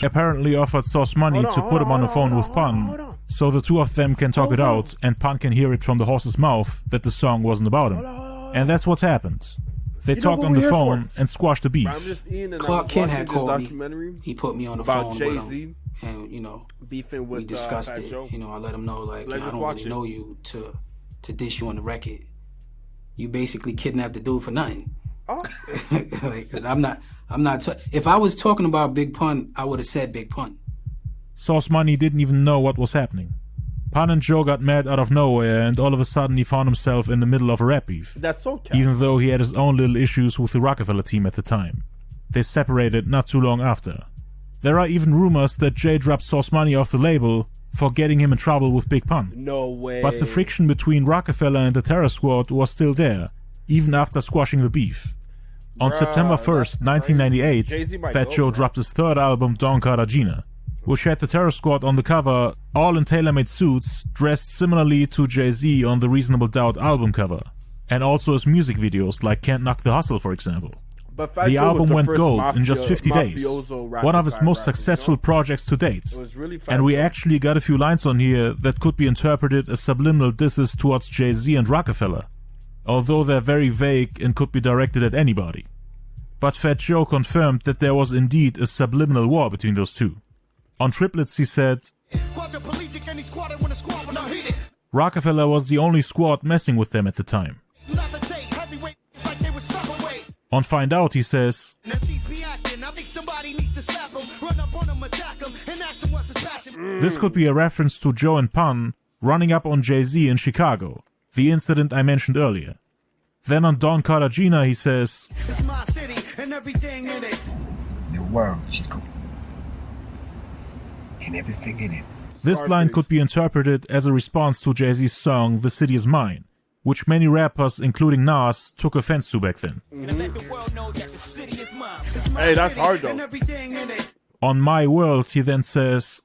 apparently offered Sauce money to put him on the phone with Pun, so the two of them can talk it out and Pun can hear it from the horse's mouth that the song wasn't about him. And that's what happened. They talked on the phone and squashed the beef. Clark Kent had called me. He put me on the phone with him, and we discussed it. I let him know, like, I don't really know you to dish you on the record. You basically kidnapped the dude for nothing. Because I'm not. If I was talking about Big Pun, I would have said Big Pun. Sauce Money didn't even know what was happening. Pun and Joe got mad out of nowhere, and all of a sudden he found himself in the middle of a rap beef. That's so cap. Even though he had his own little issues with the Rockefeller team at the time. They separated not too long after. There are even rumors that Jay dropped Sauce Money off the label for getting him in trouble with Big Pun. No way. But the friction between Rockefeller and the Terror Squad was still there, even after squashing the beef. On September 1st, 1998, Fat Joe dropped his third album, Don Cartagena, which had the Terror Squad on the cover, all in tailor-made suits, dressed similarly to Jay-Z on the Reasonable Doubt album cover, and also his music videos like Can't Knock the Hustle, for example. The album went gold in just 50 days, one of his most successful projects to date. And we actually got a few lines on here that could be interpreted as subliminal disses towards Jay-Z and Rockefeller, although they're very vague and could be directed at anybody. But Fat Joe confirmed that there was indeed a subliminal war between those two. On Triplets he said, Rockefeller was the only squad messing with them at the time. On Find Out he says, this could be a reference to Joe and Pun running up on Jay-Z in Chicago, the incident I mentioned earlier. Then on Don Cartagena he says, it's my city and everything in it. The world, Chico. And everything in it. This line could be interpreted as a response to Jay-Z's song The City Is Mine, which many rappers, including Nas, took offense to back then. Hey, that's hard though. On My World he then says,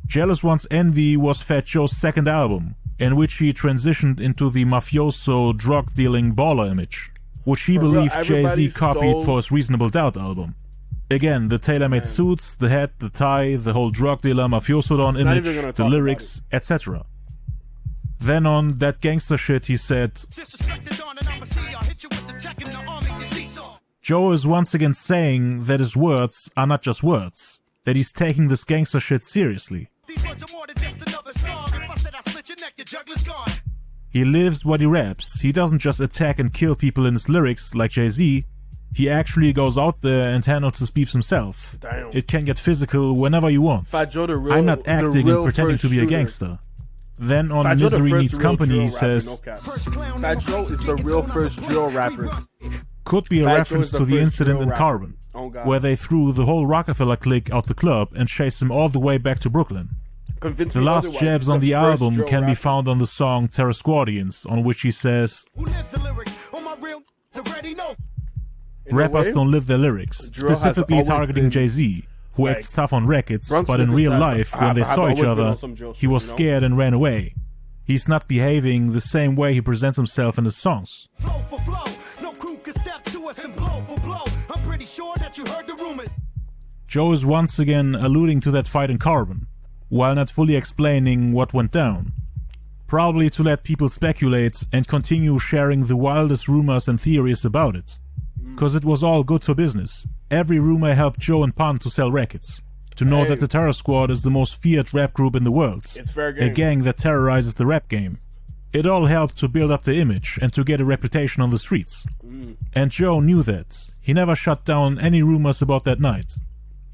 Jealous One's Envy was Fat Joe's second album, in which he transitioned into the mafioso, drug-dealing baller image, which he believed Jay-Z copied for his Reasonable Doubt album. Again, the tailor-made suits, the hat, the tie, the whole drug dealer mafioso don image, the lyrics, etc. Then on That Gangsta Shit he said, Joe is once again saying that his words are not just words, that he's taking this gangster shit seriously. He lives what he raps. He doesn't just attack and kill people in his lyrics like Jay-Z. He actually goes out there and handles his beefs himself. Damn. It can get physical whenever you want. I'm not acting and pretending to be a gangster. Then on Misery Needs Company he says, Fat Joe is the real first drill rapper. Could be a reference to the incident in Carbon, where they threw the whole Rockefeller clique out the club and chased them all the way back to Brooklyn. The last jabs on the album can be found on the song Terror Squadians, on which he says, rappers don't live their lyrics, specifically targeting Jay-Z, who acts tough on records, but in real life, when they saw each other, he was scared and ran away. He's not behaving the same way he presents himself in his songs. Joe is once again alluding to that fight in Carbon, while not fully explaining what went down. Probably to let people speculate and continue sharing the wildest rumors and theories about it. Cause it was all good for business. Every rumor helped Joe and Pun to sell records. To know that the Terror Squad is the most feared rap group in the world. It's fair game. A gang that terrorizes the rap game. It all helped to build up the image and to get a reputation on the streets. And Joe knew that. He never shut down any rumors about that night.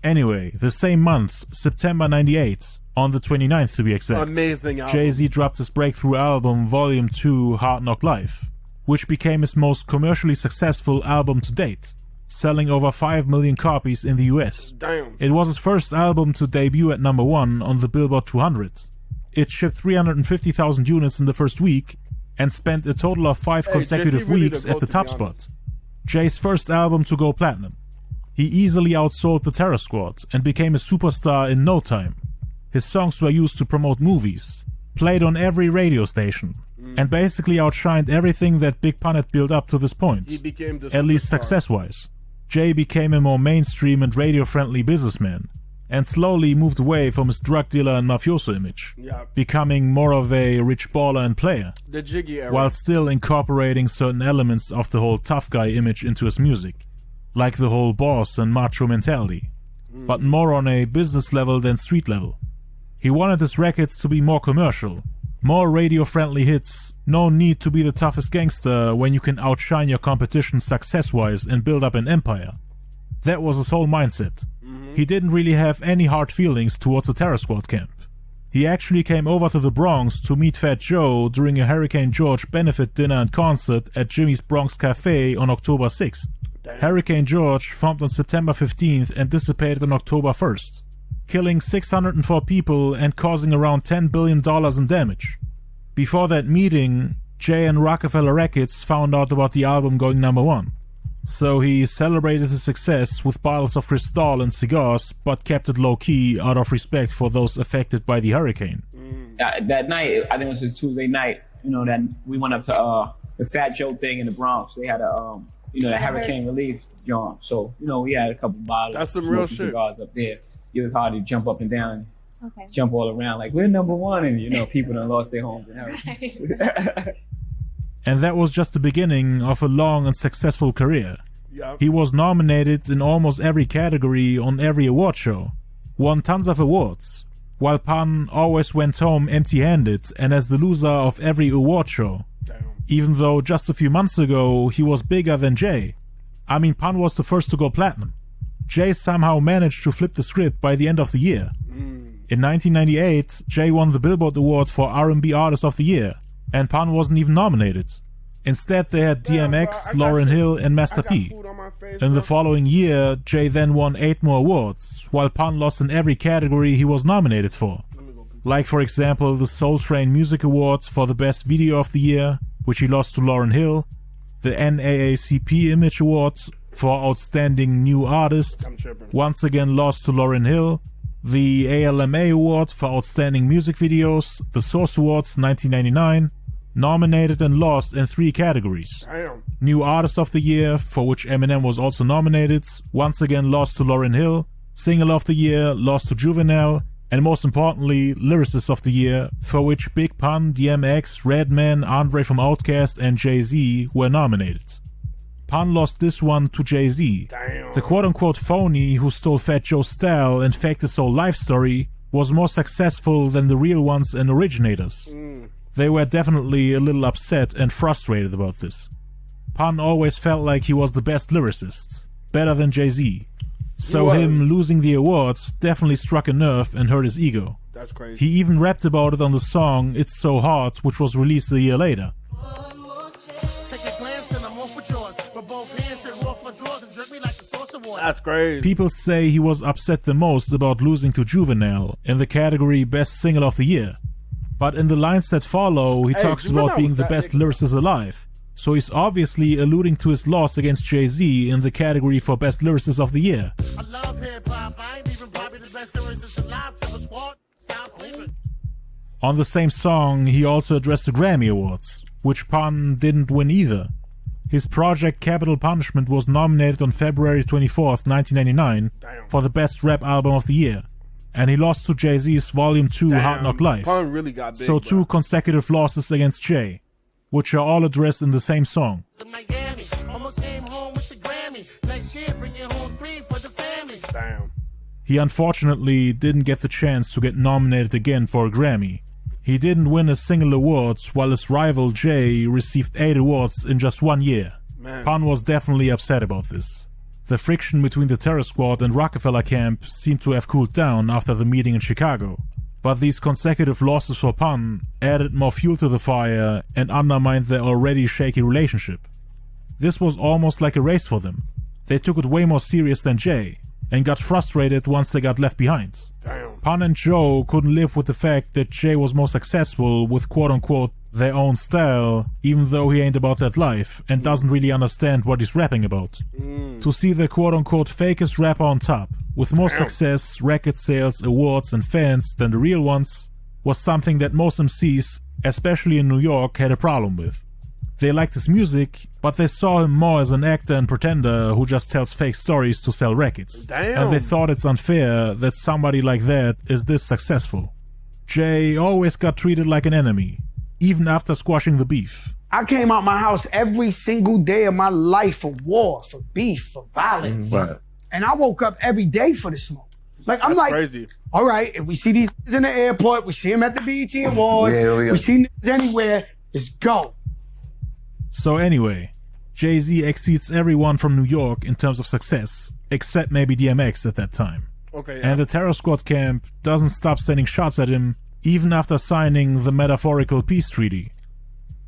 Anyway, the same month, September 98, on the 29th to be exact, amazing album. Jay-Z dropped his breakthrough album Volume 2 Hard Knock Life, which became his most commercially successful album to date, selling over 5 million copies in the US. Damn. It was his first album to debut at number 1 on the Billboard 200. It shipped 350,000 units in the first week and spent a total of 5 consecutive weeks at the top spot. Jay's first album to go platinum. He easily outsold the Terror Squad and became a superstar in no time. His songs were used to promote movies, played on every radio station, and basically outshined everything that Big Pun had built up to this point, He became the at least superstar. success-wise. Jay became a more mainstream and radio-friendly businessman, and slowly moved away from his drug dealer and mafioso image, becoming more of a rich baller and player, the Jiggy era, while still incorporating certain elements of the whole tough guy image into his music, like the whole boss and macho mentality, but more on a business level than street level. He wanted his records to be more commercial, more radio-friendly hits, no need to be the toughest gangster when you can outshine your competition success-wise and build up an empire. That was his whole mindset. He didn't really have any hard feelings towards the Terror Squad camp. He actually came over to the Bronx to meet Fat Joe during a Hurricane George benefit dinner and concert at Jimmy's Bronx Cafe on October 6th. Hurricane George formed on September 15th and dissipated on October 1st, killing 604 people and causing around $10 billion in damage. Before that meeting, Jay and Rockefeller Records found out about the album going #1. So he celebrated his success with bottles of Cristal and cigars, but kept it low-key out of respect for those affected by the hurricane. That night, I think it was a Tuesday night, that we went up to the Fat Joe thing in the Bronx. They had a, the hurricane relief joint. So, we had a couple bottles. That's some real shit. Cigars up there. It was hard to jump up and down, jump all around like we're #1, and people done lost their homes and everything. And that was just the beginning of a long and successful career. He was nominated in almost every category on every award show, won tons of awards, while Pun always went home empty-handed and as the loser of every award show. Even though just a few months ago he was bigger than Jay. I mean, Pun was the first to go platinum. Jay somehow managed to flip the script by the end of the year. In 1998, Jay won the Billboard Award for R&B Artist of the Year, and Pun wasn't even nominated. Instead, they had DMX, Lauryn Hill, and Master P. In the following year, Jay then won 8 more awards, while Pun lost in every category he was nominated for. Like, for example, the Soul Train Music Awards for the Best Video of the Year, which he lost to Lauryn Hill, the NAACP Image Awards for Outstanding New Artist, once again lost to Lauryn Hill, the ALMA Award for Outstanding Music Videos, the Source Awards 1999, nominated and lost in 3 categories. New Artist of the Year, for which Eminem was also nominated, once again lost to Lauryn Hill, Single of the Year, lost to Juvenile, and most importantly, Lyricist of the Year, for which Big Pun, DMX, Redman, Andre from Outkast, and Jay-Z were nominated. Pun lost this one to Jay-Z. The quote-unquote phony who stole Fat Joe's style and faked his whole life story was more successful than the real ones and originators. They were definitely a little upset and frustrated about this. Pun always felt like he was the best lyricist, better than Jay-Z. So him losing the awards definitely struck a nerve and hurt his ego. That's crazy. He even rapped about it on the song It's So Hard, which was released a year later. That's crazy. People say he was upset the most about losing to Juvenile in the category Best Single of the Year. But in the lines that follow, he talks about being the best lyricist alive. So he's obviously alluding to his loss against Jay-Z in the category for Best Lyricist of the Year. I love hip-hop. I ain't even probably the best lyricist alive. Till the squad stop sleeping. On the same song, he also addressed the Grammy Awards, which Pun didn't win either. His project Capital Punishment was nominated on February 24th, 1999 for the Best Rap Album of the Year. And he lost to Jay-Z's Volume 2 Hard Knock Life. Pun really got big, so 2 consecutive losses against Jay, which are all addressed in the same song. He unfortunately didn't get the chance to get nominated again for a Grammy. He didn't win a single award, while his rival Jay received 8 awards in just 1 year. Pun was definitely upset about this. The friction between the Terror Squad and Rockefeller camp seemed to have cooled down after the meeting in Chicago. But these consecutive losses for Pun added more fuel to the fire and undermined their already shaky relationship. This was almost like a race for them. They took it way more serious than Jay, and got frustrated once they got left behind. Pun and Joe couldn't live with the fact that Jay was more successful with quote-unquote their own style, even though he ain't about that life and doesn't really understand what he's rapping about. To see the quote-unquote fakest rapper on top, with more success, record sales, awards and fans than the real ones, was something that most MCs, especially in New York, had a problem with. They liked his music, but they saw him more as an actor and pretender who just tells fake stories to sell records. Damn. And they thought it's unfair that somebody like that is this successful. Jay always got treated like an enemy, even after squashing the beef. I came out my house every single day of my life for war, for beef, for violence. Right. And I woke up every day for the smoke. Like, I'm like, crazy. All right, if we see these in the airport, we see them at the BET Awards, we see anywhere, let's go. So anyway, Jay-Z exceeds everyone from New York in terms of success, except maybe DMX at that time. Okay. And the Terror Squad camp doesn't stop sending shots at him, even after signing the metaphorical peace treaty.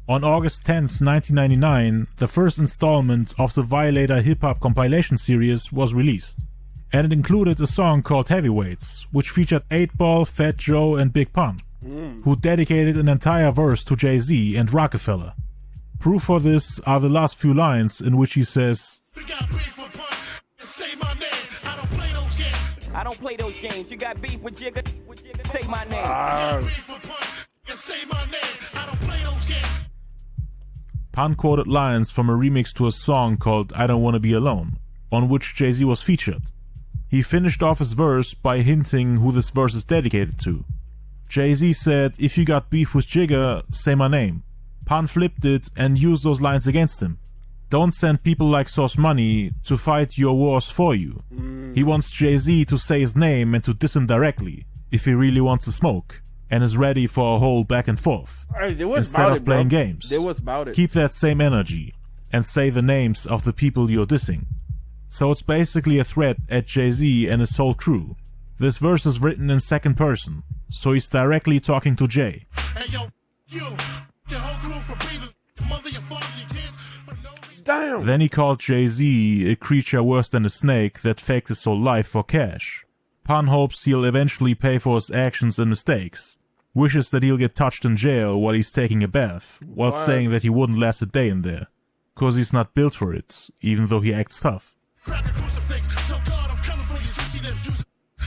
On August 10th, 1999, the first installment of the Violator hip-hop compilation series was released. And it included a song called Heavyweights, which featured 8-Ball, Fat Joe and Big Pun, who dedicated an entire verse to Jay-Z and Rockefeller. Proof for this are the last few lines in which he says, We got beef for Pun, say my name, I don't play those games. I don't play those games. You got beef with Jigga, say my name. We got beef for Pun, say my name, I don't play those games. Pun quoted lines from a remix to a song called I Don't Wanna Be Alone, on which Jay-Z was featured. He finished off his verse by hinting who this verse is dedicated to. Jay-Z said, if you got beef with Jigga, say my name. Pun flipped it and used those lines against him. Don't send people like Sauce Money to fight your wars for you. He wants Jay-Z to say his name and to diss him directly, if he really wants to smoke, and is ready for a whole back and forth. Instead of playing games. Keep that same energy, and say the names of the people you're dissing. So it's basically a threat at Jay-Z and his whole crew. This verse is written in second person, so he's directly talking to Jay. Hey yo, you, your whole crew for breathing, your mother, your father, your kids, for no reason. Damn. Then he called Jay-Z a creature worse than a snake that faked his whole life for cash. Pun hopes he'll eventually pay for his actions and mistakes. Wishes that he'll get touched in jail while he's taking a bath, while saying that he wouldn't last a day in there. Cause he's not built for it, even though he acts tough. Grab the crucifix, so God, I'm coming for you, juicy lips, juicy.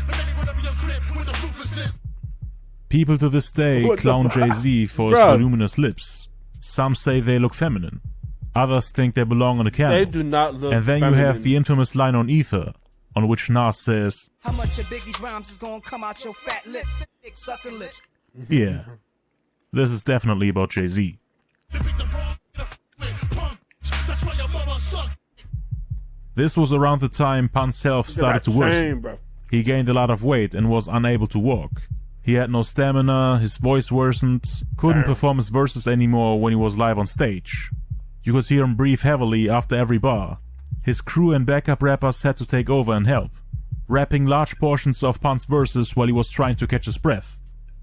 Let me run up in your crib with the ruthlessness. People to this day clown Jay-Z for his voluminous lips. Some say they look feminine. Others think they belong on a camel. They do not look And then feminine. you have the infamous line on Ether, on which Nas says, how much of Biggie's rhymes is gonna come out your fat lips, dick sucking lips? yeah, this is definitely about Jay-Z. This was around the time Pun's health started to worsen. He gained a lot of weight and was unable to walk. He had no stamina, his voice worsened, couldn't perform his verses anymore when he was live on stage. You could hear him breathe heavily after every bar. His crew and backup rappers had to take over and help, rapping large portions of Pun's verses while he was trying to catch his breath.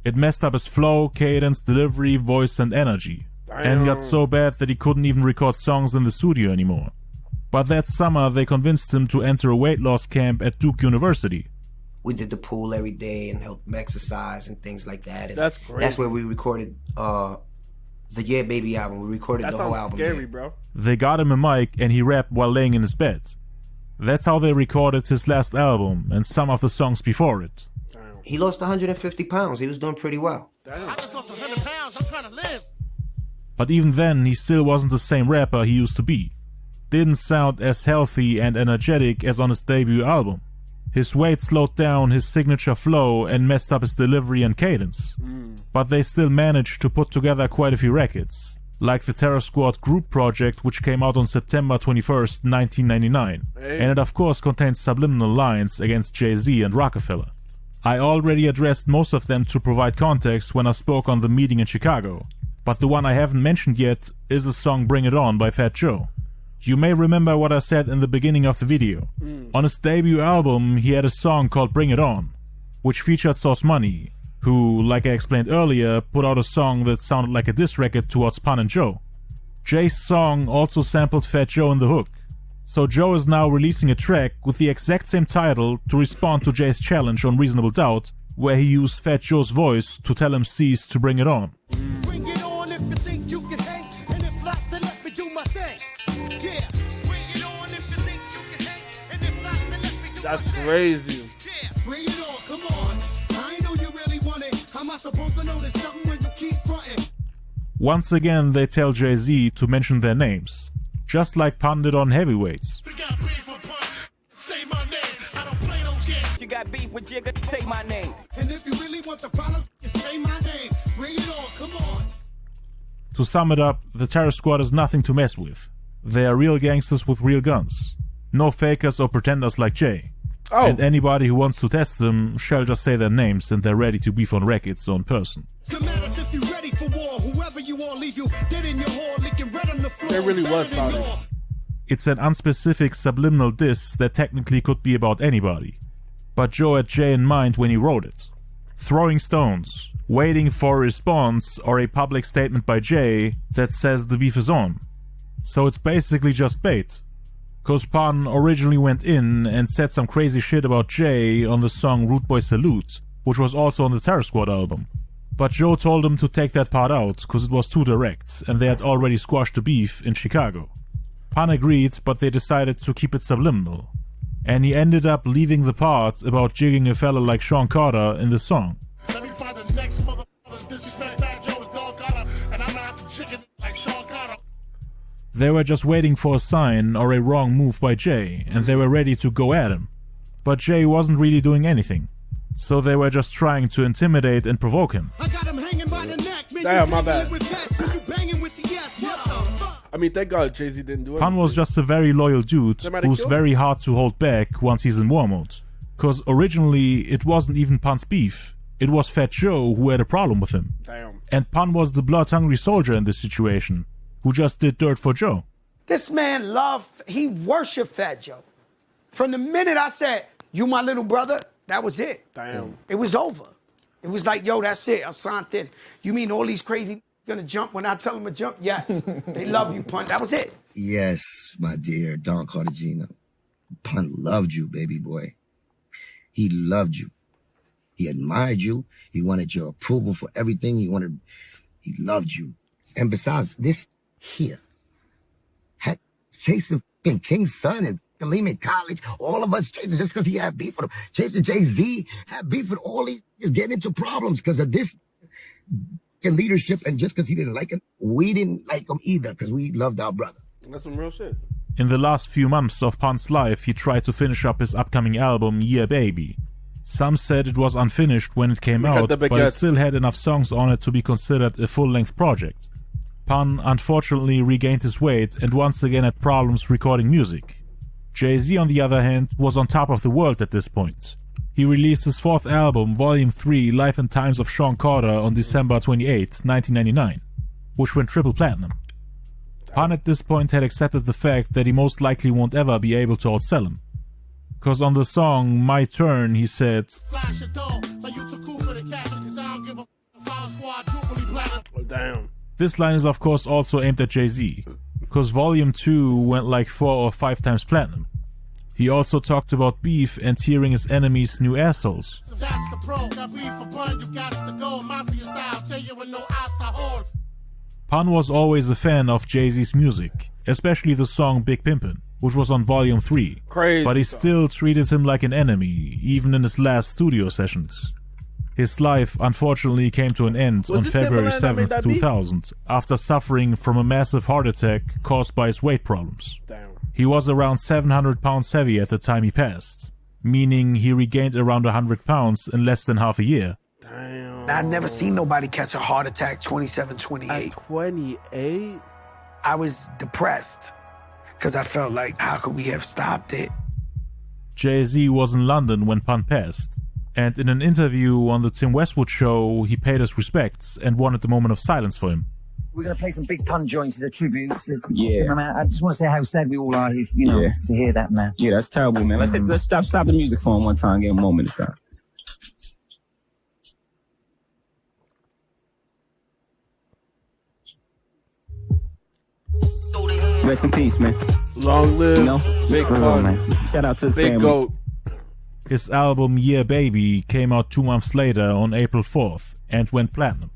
It messed up his flow, cadence, delivery, voice and energy, and got so bad that he couldn't even record songs in the studio anymore. But that summer they convinced him to enter a weight loss camp at Duke University. We did the pool every day and helped him exercise and things like that. And that's great. That's where we recorded the Yeah Baby album. We recorded the whole album. That's scary, there. bro. They got him a mic and he rapped while laying in his bed. That's how they recorded his last album and some of the songs before it. He lost 150 pounds. He was doing pretty well. I just lost 100 pounds. I'm trying to live. But even then, he still wasn't the same rapper he used to be. Didn't sound as healthy and energetic as on his debut album. His weight slowed down his signature flow and messed up his delivery and cadence. But they still managed to put together quite a few records, like the Terror Squad group project, which came out on September 21st, 1999. And it of course contains subliminal lines against Jay-Z and Rockefeller. I already addressed most of them to provide context when I spoke on the meeting in Chicago, but the one I haven't mentioned yet is the song Bring It On by Fat Joe. You may remember what I said in the beginning of the video. On his debut album, he had a song called Bring It On, which featured Sauce Money, who, like I explained earlier, put out a song that sounded like a diss record towards Pun and Joe. Jay's song also sampled Fat Joe in the hook. So Joe is now releasing a track with the exact same title to respond to Jay's challenge on Reasonable Doubt, where he used Fat Joe's voice to tell MCs to bring it on. Bring it on if you think you can hang, and if not, then let me do my thing. Yeah, bring it on if you think you can hang, and if not, then let me do my thing. That's crazy. Yeah, bring it on, come on. I know you really want it. How am I supposed to know there's something when you keep fronting? Once again, they tell Jay-Z to mention their names, just like Pun did on Heavyweights. You got beef with Jigga, say my name. And if you really want the problem, you say my name. Bring it on, come on. To sum it up, the Terror Squad is nothing to mess with. They are real gangsters with real guns. No fakers or pretenders like Jay. Oh. And anybody who wants to test them shall just say their names and they're ready to beef on records on person. If you're ready for war, whoever you are, leave you dead in your hall, licking red on the floor. There really was probably. It's an unspecific subliminal diss that technically could be about anybody. But Joe had Jay in mind when he wrote it. Throwing stones, waiting for a response or a public statement by Jay that says the beef is on. So it's basically just bait. Cause Pun originally went in and said some crazy shit about Jay on the song Rude Boy Salute, which was also on the Terror Squad album. But Joe told him to take that part out cause it was too direct and they had already squashed the beef in Chicago. Pun agreed, but they decided to keep it subliminal. And he ended up leaving the part about jigging a fella like Sean Carter in the song. Let me find the next motherfucker disrespect Fat Joe with Dog Carter, and I'm not the chicken like Sean Carter. They were just waiting for a sign or a wrong move by Jay, and they were ready to go at him. But Jay wasn't really doing anything. So they were just trying to intimidate and provoke him. I got him hanging by the neck, man. Damn, my bad. I mean, thank God Jay-Z didn't do it. Pun was just a very loyal dude who's very hard to hold back once he's in war mode. Cause originally it wasn't even Pun's beef, it was Fat Joe who had a problem with him. Damn. And Pun was the blood-hungry soldier in this situation, who just did dirt for Joe. This man he worshiped Fat Joe. From the minute I said, you my little brother, that was it. Damn. It was over. It was like, yo, that's it, I'm signed in. You mean all these crazy gonna jump when I tell them to jump? Yes. They love you, Pun. That was it. Yes, my dear Don Cartagena. Pun loved you, baby boy. He loved you. He admired you. He wanted your approval for everything. He loved you. And besides, this here had chasing King's son and Lehman College, all of us chasing just because he had beef with him. Chasing Jay-Z, had beef with all these, just getting into problems because of this leadership, and just because he didn't like him, we didn't like him either because we loved our brother. That's some real shit. In the last few months of Pun's life, he tried to finish up his upcoming album, Yeah Baby. Some said it was unfinished when it came out, but it still had enough songs on it to be considered a full-length project. Pun unfortunately regained his weight and once again had problems recording music. Jay-Z, on the other hand, was on top of the world at this point. He released his fourth album, Volume 3, Life and Times of Sean Carter, on December 28, 1999, which went triple platinum. Pun at this point had accepted the fact that he most likely won't ever be able to outsell him. Cause on the song, My Turn, he said, Oh, damn. This line is of course also aimed at Jay-Z, cause Volume 2 went like 4 or 5 times platinum. He also talked about beef and hearing his enemies' new assholes. Pun was always a fan of Jay-Z's music, especially the song Big Pimpin', which was on Volume 3. Crazy. But he still treated him like an enemy, even in his last studio sessions. His life unfortunately came to an end on February 7th, 2000, after suffering from a massive heart attack caused by his weight problems. Damn. He was around 700 pounds heavy at the time he passed, meaning he regained around 100 pounds in less than half a year. Damn. I'd never seen nobody catch a heart attack 27, 28. At 28? I was depressed because I felt like, how could we have stopped it? Jay-Z was in London when Pun passed, and in an interview on the Tim Westwood show, he paid his respects and wanted a moment of silence for him. We're going to play some Big Pun joints as a tribute. Yeah. I just want to say how sad we all are here, to hear that, man. Yeah, that's terrible, man. Let's stop the music for him one time, give him a moment of time. Rest in peace, man. Long live Big Pun, man. Shout out to his Big family. Goat. His album Yeah Baby came out 2 months later on April 4th and went platinum.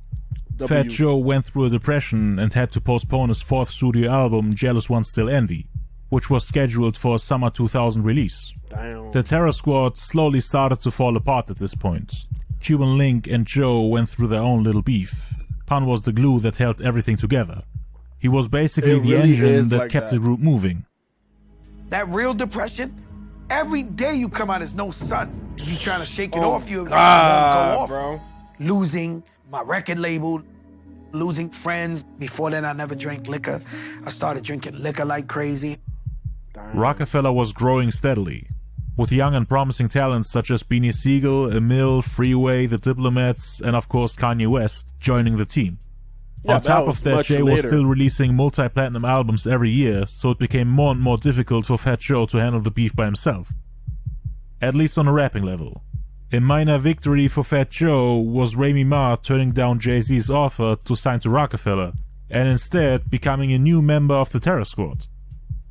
Fat Joe went through a depression and had to postpone his 4th studio album, Jealous Ones Still Envy, which was scheduled for a summer 2000 release. Damn. The Terror Squad slowly started to fall apart at this point. Cuban Link and Joe went through their own little beef, Pun was the glue that held everything together. He was basically the engine that kept the group moving. That real depression, every day you come out, there's no sun. You trying to shake it off, you won't go off. Bro. Losing my record label, losing friends. Before then, I never drank liquor. I started drinking liquor like crazy. Rockefeller was growing steadily, with young and promising talents such as Beanie Sigel, Emil, Freeway, The Diplomats, and of course Kanye West joining the team. Yeah, on top of that, Jay was still releasing multi-platinum albums every year, so it became more and more difficult for Fat Joe to handle the beef by himself. At least on a rapping level. A minor victory for Fat Joe was Remy Ma turning down Jay-Z's offer to sign to Rockefeller, and instead becoming a new member of the Terror Squad.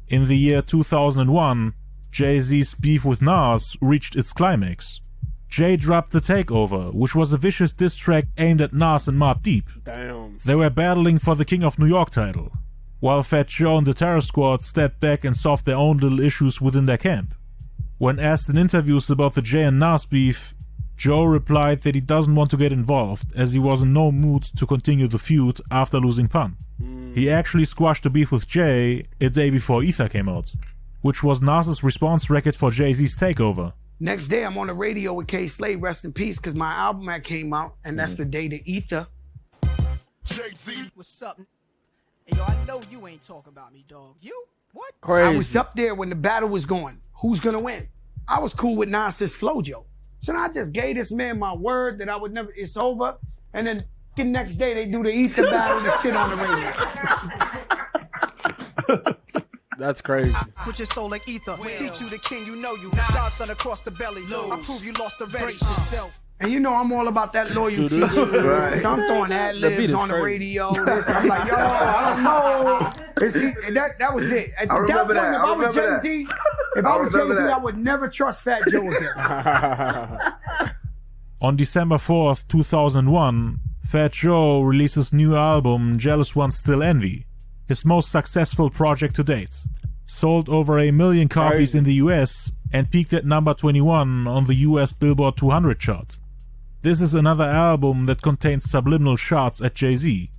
In the year 2001, Jay-Z's beef with Nas reached its climax. Jay dropped The Takeover, which was a vicious diss track aimed at Nas and Mobb Deep. Damn. They were battling for the King of New York title, while Fat Joe and the Terror Squad stepped back and solved their own little issues within their camp. When asked in interviews about the Jay and Nas beef, Joe replied that he doesn't want to get involved as he was in no mood to continue the feud after losing Pun. He actually squashed the beef with Jay a day before Ether came out, which was Nas's response record for Jay-Z's Takeover. Next day, I'm on the radio with K-Slade, rest in peace, because my album had came out, and that's the day to Ether. Jay-Z. What's up? Hey, yo, I know you ain't talking about me, dog. You? What? Crazy. I was up there when the battle was going. Who's gonna win? I was cool with Nas's Flojo. So I just gave this man my word that I would never, it's over. And then the next day they do the Ether battle, the shit on the radio. That's crazy. Put your soul like ether. Teach you the king, you know you. Godson across the belly. I prove you lost already. Yourself. And you know I'm all about that loyalty. Right. So I'm throwing ad-libs on the radio. This, I'm like, yo, I don't know. That was it. At that point, if I was Jay-Z, I would never trust Fat Joe again. On December 4th, 2001, Fat Joe releases new album Jealous Ones Still Envy, his most successful project to date. Sold over 1 million copies in the US and peaked at number 21 on the US Billboard 200 chart. This is another album that contains subliminal shots at Jay-Z.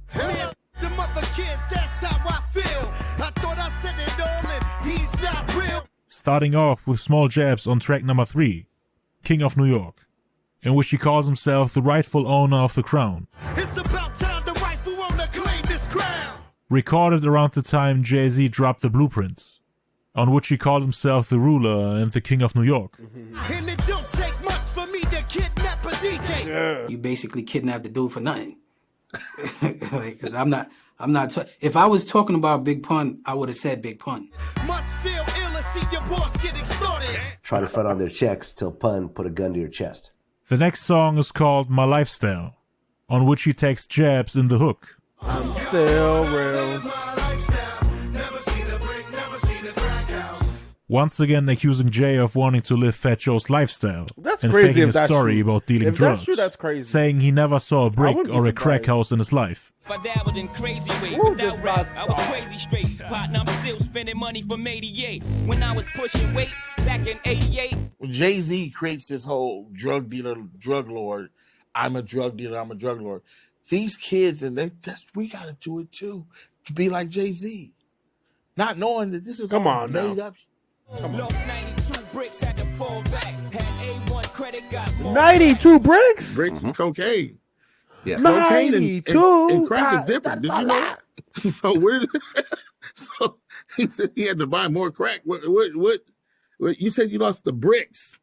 Starting off with small jabs on track number 3, King of New York, in which he calls himself the rightful owner of the crown. It's about time the rightful owner claim this crown. Recorded around the time Jay-Z dropped The Blueprint, on which he called himself the ruler and the King of New York. And it don't take much for me to kidnap a DJ. Yeah. You basically kidnapped the dude for nothing. Because if I was talking about Big Pun, I would have said Big Pun. Must feel ill to see your boss get extorted. Try to front on their checks till Pun put a gun to your chest. The next song is called My Lifestyle, on which he takes jabs in the hook. I'm still real. Once again accusing Jay of wanting to live Fat Joe's lifestyle. That's and crazy faking if a that's story true. about dealing if drugs. That's true, that's crazy. Saying he never saw a brick or a crack house in his life. I dabbled in crazy way without rap. I was crazy straight. Partner, I'm still spending money from 88. When I was pushing weight back in 88. When Jay-Z creates this whole drug dealer, drug lord, I'm a drug dealer, I'm a drug lord. These kids, and we got to do it too, to be like Jay-Z. Not knowing that this is Come all on made now. up. Lost 92 bricks, had to fall back. Had A1 credit, got more. 92 bricks? Bricks is cocaine. Yeah. Cocaine 92? and crack is different. Did you know that? So so he said he had to buy more crack. What you said you lost the bricks.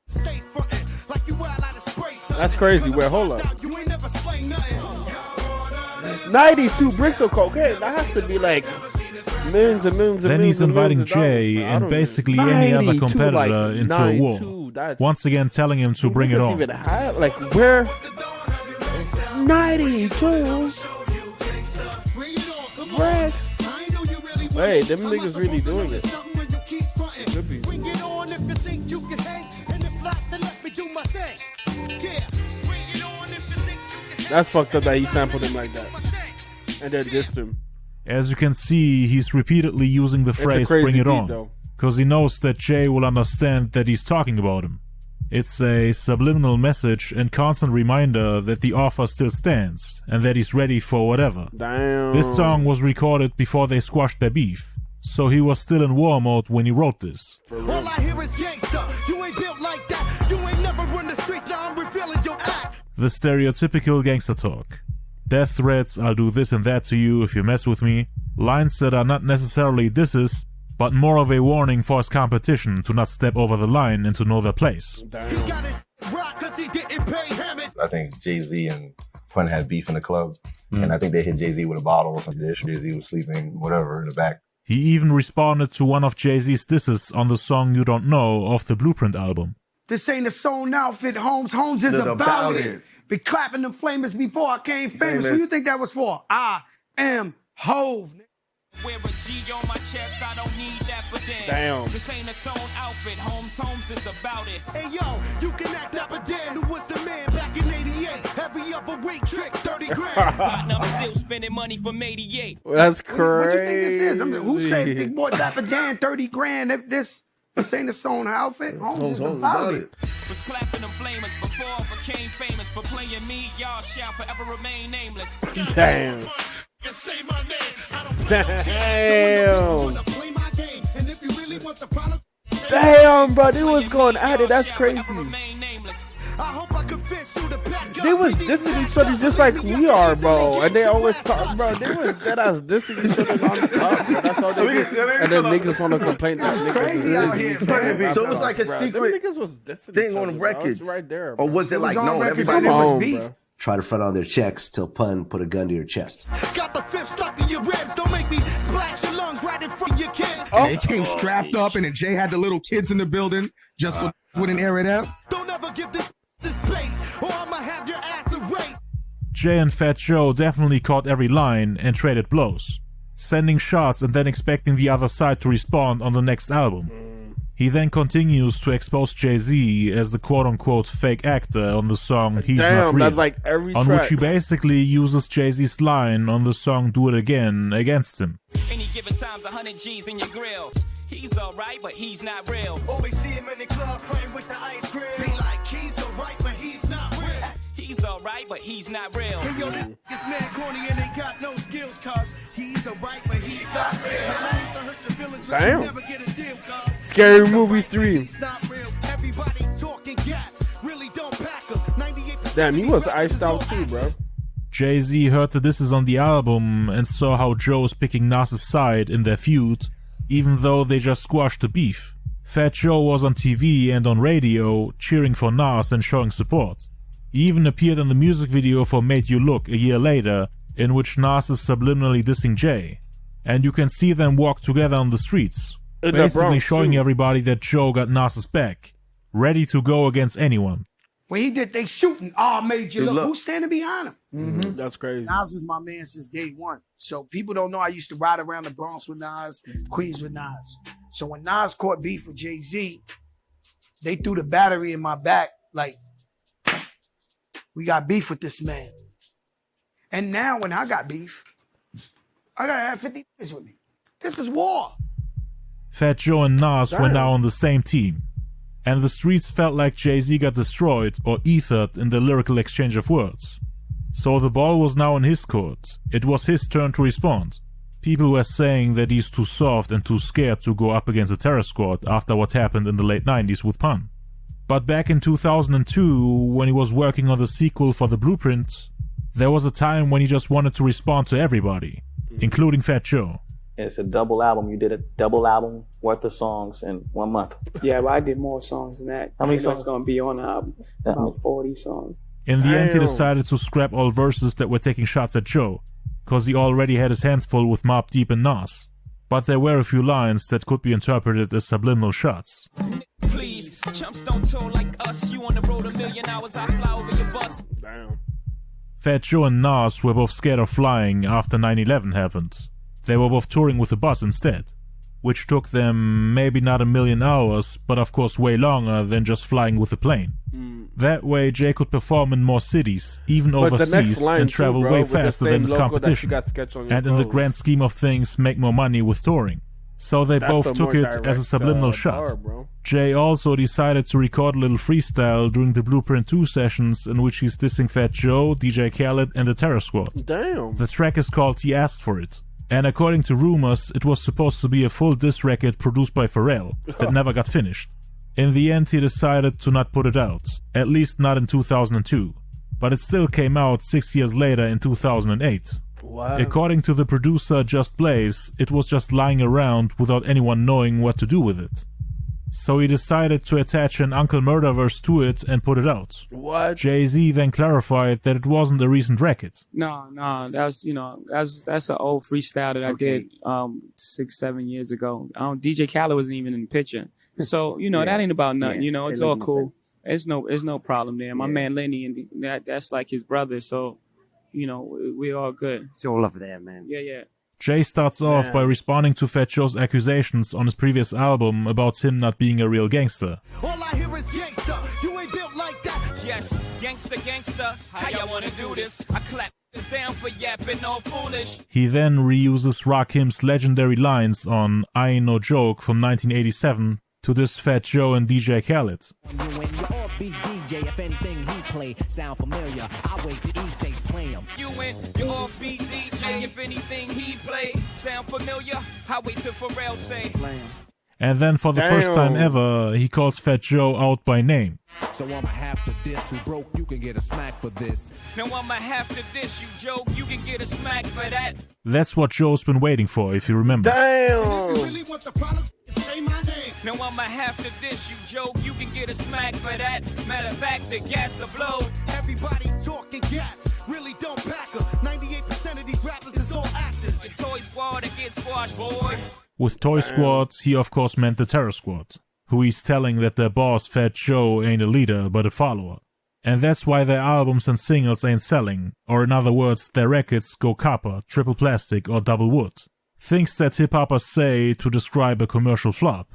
That's crazy. Wait, hold up. 92 bricks of cocaine. That has to be like millions and millions and Then millions he's inviting and millions Jay of dollars. and basically any other 92, competitor like, into a war. 92, that's- Once again telling him to bring it on. Even high, like where 92 bricks. Hey, them niggas really doing it. Could be. Bring it on if you think you can hang, and if not, then let me do my thing. Yeah, bring it on if you think you can hang. That's fucked up that he sampled him like that and then dissed him. As you can see, he's repeatedly using the a phrase crazy bring it beat, on, though. because he knows that Jay will understand that he's talking about him. It's a subliminal message and constant reminder that the offer still stands and that he's ready for whatever. Damn. This song was recorded before they squashed their beef, so he was still in war mode when he wrote this. All I hear is gangsta. You ain't built like that. You ain't never run the streets. Now I'm revealing your act. The stereotypical gangster talk. Death threats, I'll do this and that to you if you mess with me. Lines that are not necessarily disses, but more of a warning for his competition to not step over the line and to know their place. I think Jay-Z and Pun had beef in the club, and I think they hit Jay-Z with a bottle or some dish. Jay-Z was sleeping, whatever, in the back. He even responded to one of Jay-Z's disses on the song You Don't Know off the Blueprint album. This ain't a sewn outfit, Holmes. Holmes is about it. Be clapping them flamers before I came famous. Who you think that was for? I am Hove. Wear a G on my chest, I don't need that, but then Damn. This ain't a sewn outfit, Holmes is about it. Hey yo, you can ask Dapper Dan, who was the man back in 88. Every other week, trick 30 grand. I'm still spending money from 88. That's crazy. What you think this is? Who said they bought Dapper Dan 30 grand? This ain't a sewn outfit. Holmes is about it. Was clapping them flamers before I became famous. For playing me, y'all shall forever remain nameless. Damn. Damn. Damn, bro, they was going at it. That's crazy. They was dissing each other just like we are, bro. And they always talk, bro. They was dead ass dissing each other non-stop, bro. That's all they did. And then niggas want to complain that niggas. So it was like a secret thing on records. Right there, or was it like, no, everybody was beef? Try to front on their checks till Pun put a gun to your chest. Got the fifth stuck in your ribs. Don't make me splash your lungs right in front of your kids. And they came strapped up, and then Jay had the little kids in the building just so wouldn't air it out. Don't ever give this space, or I'ma have your ass erased. Jay and Fat Joe definitely caught every line and traded blows, sending shots and then expecting the other side to respond on the next album. He then continues to expose Jay-Z as the quote-unquote fake actor on the song He's Not Real, that's like every on track. which he basically uses Jay-Z's line on the song Do It Again against him. Any given time's 100 G's in your grill. He's alright, but he's not real. Always see him in the club playing with the ice cream. Be like, he's alright, but he's not real. He's alright, but he's not real. Hey yo, this man corny and ain't got no skills, cause he's alright, but he's not real. I hate to hurt your feelings, but Damn. you never get a deal, cause Scary Movie 3. he's not real. Everybody talking gas, really don't pack him. 98% Damn, he was iced out too, bro. Jay-Z heard the disses on the album and saw how Joe's picking Nas's side in their feud, even though they just squashed the beef. Fat Joe was on TV and on radio, cheering for Nas and showing support. He even appeared in the music video for Made You Look a year later, in which Nas is subliminally dissing Jay. And you can see them walk together on the streets, basically showing everybody that Joe got Nas's back, ready to go against anyone. When he did they shooting, Made You Look. Who's standing behind him? Mm-hmm. That's crazy. Nas was my man since day one. So people don't know I used to ride around the Bronx with Nas, Queens with Nas. So when Nas caught beef with Jay-Z, they threw the battery in my back like, we got beef with this man. And now when I got beef, I gotta have 50 niggas with me. This is war. Fat Joe and Nas were now on the same team, and the streets felt like Jay-Z got destroyed or ethered in the lyrical exchange of words. So the ball was now in his court. It was his turn to respond. People were saying that he's too soft and too scared to go up against a Terror Squad after what happened in the late 90s with Pun. But back in 2002, when he was working on the sequel for The Blueprint, there was a time when he just wanted to respond to everybody, including Fat Joe. It's a double album. You did a double album worth of songs in 1 month. Yeah, but I did more songs than that. How many songs? It's going to be on the album? About 40 songs. In the end, he decided to scrap all verses that were taking shots at Joe, cause he already had his hands full with Mobb Deep and Nas. But there were a few lines that could be interpreted as subliminal shots. Please, chumps don't tour like us. You on the road 1,000,000 hours, I fly over your bus. Damn. Fat Joe and Nas were both scared of flying after 9/11 happened. They were both touring with a bus instead, which took them maybe not 1,000,000 hours, but of course way longer than just flying with a plane. That way Jay could perform in more cities, even overseas, and travel way faster than his competition, and in the grand scheme of things make more money with touring. So they both took it as a subliminal shot. Jay also decided to record a little freestyle during the Blueprint 2 sessions in which he's dissing Fat Joe, DJ Khaled, and the Terror Squad. Damn. The track is called He Asked For It. And according to rumors, it was supposed to be a full diss record produced by Pharrell that never got finished. In the end, he decided to not put it out, at least not in 2002. But it still came out 6 years later in 2008. Wow. According to the producer Just Blaze, it was just lying around without anyone knowing what to do with it. So he decided to attach an Uncle Murder verse to it and put it out. What? Jay-Z then clarified that it wasn't a recent record. No, that's that's an old freestyle that I did 6-7 years ago. DJ Khaled wasn't even in the picture, so that ain't about nothing. It's all cool. There's no problem there. My man Lenny, and that's like his brother, so we're all good. It's all over there, man. Yeah. Jay starts off by responding to Fat Joe's accusations on his previous album about him not being a real gangster. All I hear is gangster. You ain't built like that. Yes, gangster. How y'all wanna do this? I clap this down for yapping all foolish. He then reuses Rakim's legendary lines on I Ain't No Joke from 1987 to diss Fat Joe and DJ Khaled. DJ, if anything he play sound familiar, I wait till he say play him. You win, your offbeat DJ, if anything he play sound familiar, I wait till Pharrell say play him. And then for the first time ever, he calls Fat Joe out by name. So I'ma have to diss who broke, you can get a smack for this. Now I'ma have to diss you, Joe, you can get a smack for that. That's what Joe's been waiting for, if you remember. Damn! If you really want the product, say my name. Now I'ma have to diss you, Joe, you can get a smack for that. Matter of fact, the gas will blow. Everybody talking gas, really don't back up. 98% of these rappers is all actors. The Toy Squad that gets squashed, boy. With Toy Squad, he of course meant the Terror Squad, who he's telling that their boss Fat Joe ain't a leader but a follower. And that's why their albums and singles ain't selling, or in other words, their records go copper, triple plastic, or double wood. Things that hip-hoppers say to describe a commercial flop.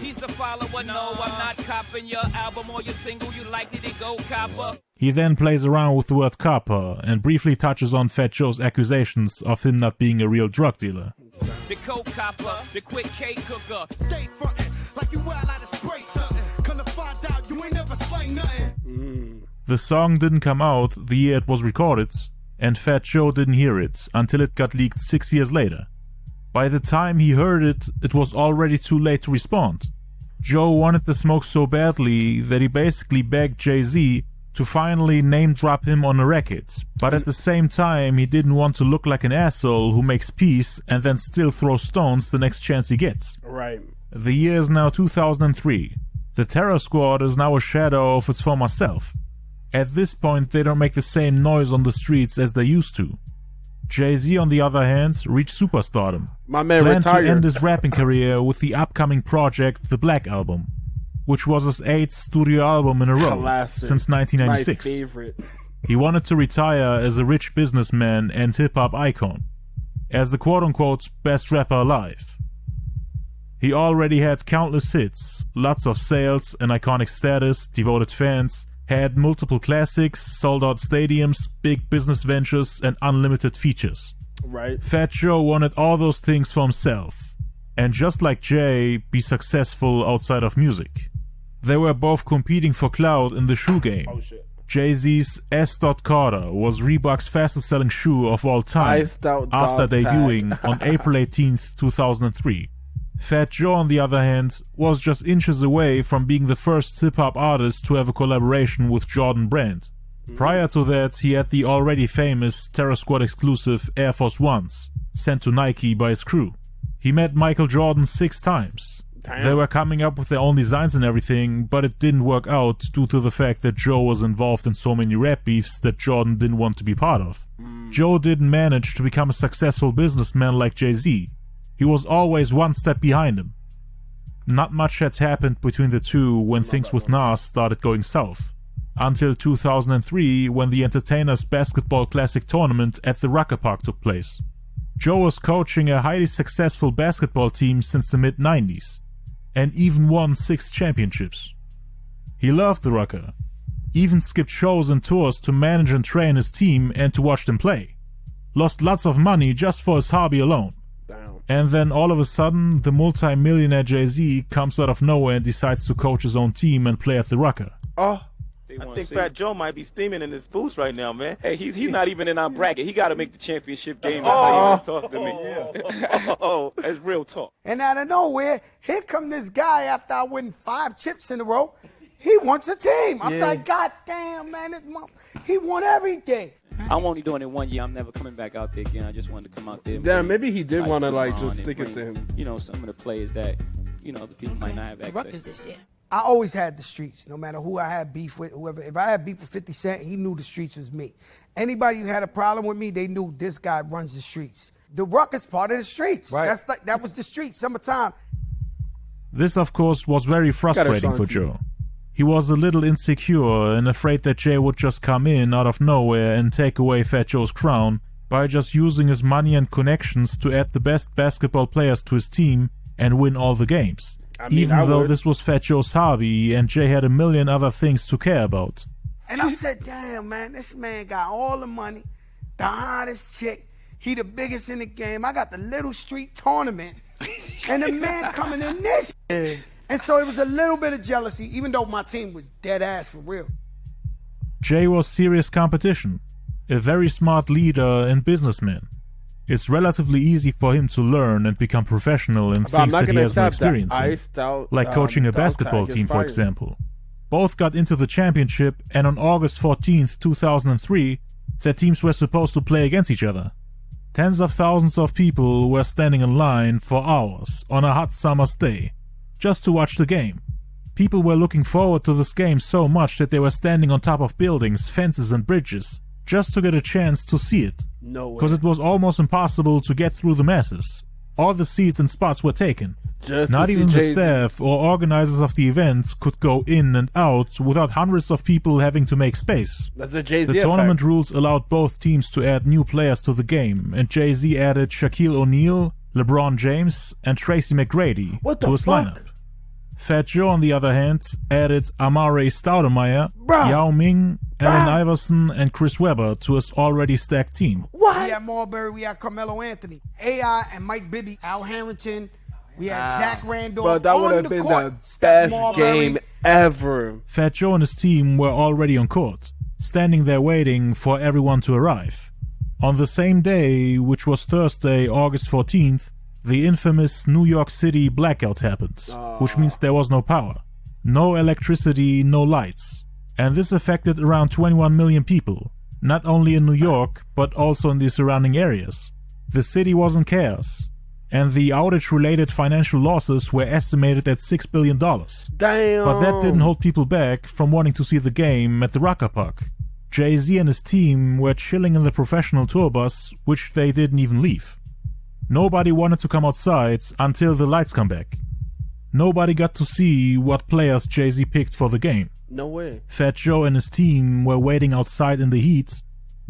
He's a follower, no, I'm not copping your album or your single, you likely to go copper. He then plays around with the word copper and briefly touches on Fat Joe's accusations of him not being a real drug dealer. The coke copper, the quick cake cooker. Stay frontin' like you wild out of spray something. Gonna find out you ain't never slang nothing. The song didn't come out the year it was recorded, and Fat Joe didn't hear it until it got leaked 6 years later. By the time he heard it, it was already too late to respond. Joe wanted the smoke so badly that he basically begged Jay-Z to finally name-drop him on a record, but at the same time he didn't want to look like an asshole who makes peace and then still throws stones the next chance he gets. Right. The year is now 2003. The Terror Squad is now a shadow of its former self. At this point they don't make the same noise on the streets as they used to. Jay-Z, on the other hand, reached superstardom. My man planned retired. to end his rapping career with the upcoming project The Black Album, which was his 8th studio album in a row since 1996. My favorite. He wanted to retire as a rich businessman and hip-hop icon, as the quote-unquote best rapper alive. He already had countless hits, lots of sales, an iconic status, devoted fans, had multiple classics, sold-out stadiums, big business ventures, and unlimited features. Right. Fat Joe wanted all those things for himself, and just like Jay, be successful outside of music. They were both competing for clout in the shoe game. Oh, shit. Jay-Z's S. Carter was Reebok's fastest selling shoe of all time after debuting on April 18th, 2003. Fat Joe, on the other hand, was just inches away from being the first hip-hop artist to have a collaboration with Jordan Brand. Prior to that, he had the already famous Terror Squad exclusive Air Force Ones, sent to Nike by his crew. He met Michael Jordan 6 times. Damn. They were coming up with their own designs and everything, but it didn't work out due to the fact that Joe was involved in so many rap beefs that Jordan didn't want to be part of. Joe didn't manage to become a successful businessman like Jay-Z. He was always one step behind him. Not much had happened between the two when things with Nas started going south. Until 2003, when the Entertainers Basketball Classic tournament at the Rucker Park took place. Joe was coaching a highly successful basketball team since the mid-90s, and even won 6 championships. He loved the Rucker, even skipped shows and tours to manage and train his team and to watch them play. Lost lots of money just for his hobby alone. Damn. And then all of a sudden, the multi-millionaire Jay-Z comes out of nowhere and decides to coach his own team and play at the Rucker. I think Fat Joe might be steaming in his boots right now, man. Hey, he's not even in our bracket. He got to make the championship game before he talk to me. That's real talk. And out of nowhere, here come this guy after I win 5 chips in a row. He wants a team. I'm like, God damn, man. He won everything. I'm only doing it 1 year. I'm never coming back out there again. I just wanted to come out there. Damn, maybe he did want to just stick it to him. You know, some of the players that, you know, the people might not have access to. I always had the streets, no matter who I had beef with, whoever. If I had beef with 50 Cent, he knew the streets was me. Anybody who had a problem with me, they knew this guy runs the streets. The Ruckus part of the streets. Right. That was the streets, summertime. This, of course, was very frustrating for Joe. He was a little insecure and afraid that Jay would just come in out of nowhere and take away Fat Joe's crown by just using his money and connections to add the best basketball players to his team and win all the games. Even though this was Fat Joe's hobby and Jay had a million other things to care about. And I said, damn, man, this man got all the money, the hottest chick, he the biggest in the game. I got the little street tournament, and the man coming in this shit. And so it was a little bit of jealousy, even though my team was dead ass for real. Jay was serious competition, a very smart leader and businessman. It's relatively easy for him to learn and become professional in things that he has no experience in, like coaching a basketball team, for example. Both got into the championship, and on August 14th, 2003, their teams were supposed to play against each other. Tens of thousands of people were standing in line for hours on a hot summer's day, just to watch the game. People were looking forward to this game so much that they were standing on top of buildings, fences and bridges, just to get a chance to see it. No way. Because it was almost impossible to get through the masses. All the seats and spots were taken. Not even the staff or organizers of the events could go in and out without hundreds of people having to make space. That's a Jay-Z The tournament rules allowed both teams to add new players to the game, and Jay-Z added Shaquille O'Neal, LeBron James, and Tracy McGrady to his lineup. Fat Joe, on the other hand, added Amare Stoudemire, Yao Ming, Allen Iverson, and Chris Webber to his already stacked team. What? We had Marbury, we had Carmelo Anthony, AI and Mike Bibby, Al Harrington, we had Zach Randolph. But that would have been the best game ever. Fat Joe and his team were already on court, standing there waiting for everyone to arrive. On the same day, which was Thursday, August 14th, the infamous New York City blackout happened, which means there was no power, no electricity, no lights. And this affected around 21 million people, not only in New York, but also in the surrounding areas. The city was in chaos, and the outage-related financial losses were estimated at $6 billion. Damn! But that didn't hold people back from wanting to see the game at the Rucker Park. Jay-Z and his team were chilling in the professional tour bus, which they didn't even leave. Nobody wanted to come outside until the lights come back. Nobody got to see what players Jay-Z picked for the game. No way. Fat Joe and his team were waiting outside in the heat,